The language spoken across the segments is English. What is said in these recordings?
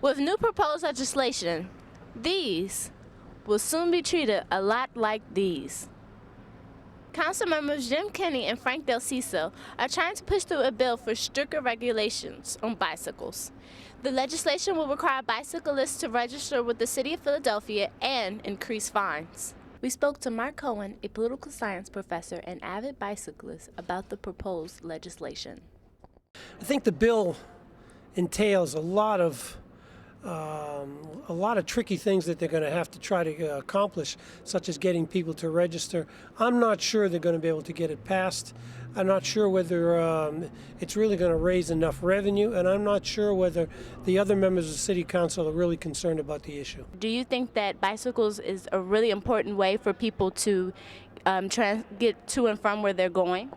With new proposed legislation, these will soon be treated a lot like these. Council members Jim Kenney and Frank Del Ciso are trying to push through a bill for stricter regulations on bicycles. The legislation will require bicyclists to register with the City of Philadelphia and increase fines. We spoke to Mark Cohen, a political science professor and avid bicyclist, about the proposed legislation. I think the bill entails a lot of tricky things that they're going to have to try to accomplish, such as getting people to register. I'm not sure they're going to be able to get it passed. I'm not sure whether it's really going to raise enough revenue, and I'm not sure whether the other members of the City Council are really concerned about the issue. Do you think that bicycles is a really important way for people to get to and from where they're going?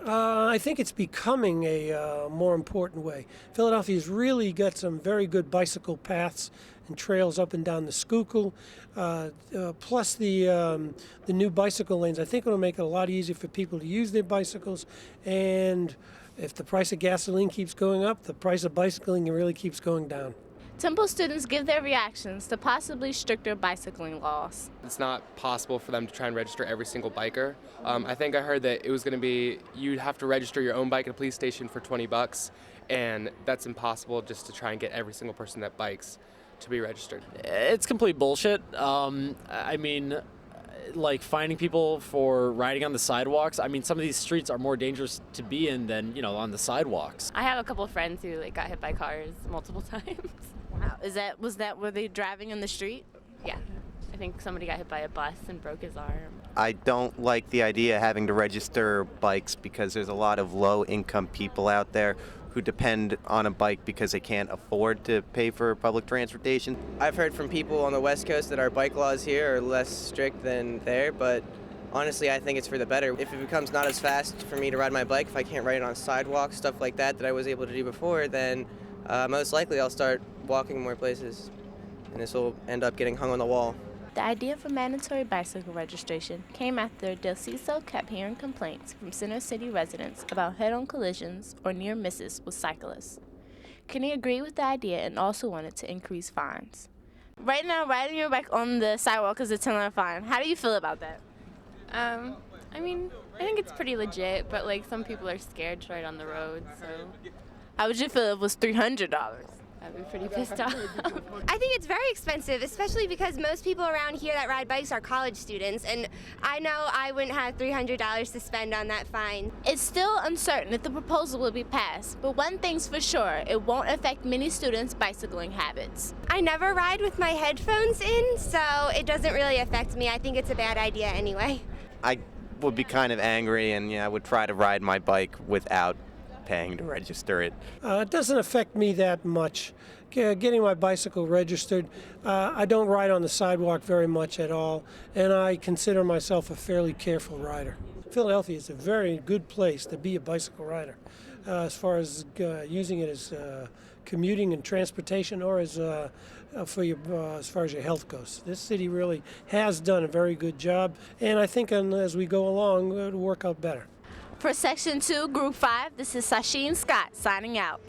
I think it's becoming a more important way. Philadelphia's really got some very good bicycle paths and trails up and down the Schuylkill, plus the new bicycle lanes. I think it'll make it a lot easier for people to use their bicycles, and if the price of gasoline keeps going up, the price of bicycling really keeps going down. Temple students give their reactions to possibly stricter bicycling laws. It's not possible for them to try and register every single biker. I think I heard that it was going to be you'd have to register your own bike at a police station for $20, and that's impossible just to try and get every single person that bikes to be registered. It's complete bullshit. I mean, like finding people for riding on the sidewalks. I mean, some of these streets are more dangerous to be in than, on the sidewalks. I have a couple of friends who got hit by cars multiple times. Wow. Were they driving in the street? Yeah. I think somebody got hit by a bus and broke his arm. I don't like the idea of having to register bikes because there's a lot of low-income people out there who depend on a bike because they can't afford to pay for public transportation. I've heard from people on the West Coast that our bike laws here are less strict than there, but honestly, I think it's for the better. If it becomes not as fast for me to ride my bike, if I can't ride it on sidewalks, stuff like that I was able to do before, then most likely I'll start walking more places, and this will end up getting hung on the wall. The idea for mandatory bicycle registration came after Del Ciso kept hearing complaints from Center City residents about head-on collisions or near misses with cyclists. Kenney agreed with the idea and also wanted to increase fines. Right now, riding your bike on the sidewalk is a $10 fine. How do you feel about that? I mean, I think it's pretty legit, but some people are scared to ride on the road, so. How would you feel if it was $300? I'd be pretty pissed off. I think it's very expensive, especially because most people around here that ride bikes are college students, and I know I wouldn't have $300 to spend on that fine. It's still uncertain if the proposal will be passed, but one thing's for sure, it won't affect many students' bicycling habits. I never ride with my headphones in, so it doesn't really affect me. I think it's a bad idea anyway. I would be kind of angry, and I would try to ride my bike without paying to register it. It doesn't affect me that much. Getting my bicycle registered, I don't ride on the sidewalk very much at all, and I consider myself a fairly careful rider. Philadelphia is a very good place to be a bicycle rider, as far as using it as commuting and transportation, or as as far as your health goes. This city really has done a very good job, and I think as we go along, it'll work out better. For Section 2, Group 5, this is Sasheen Scott signing out.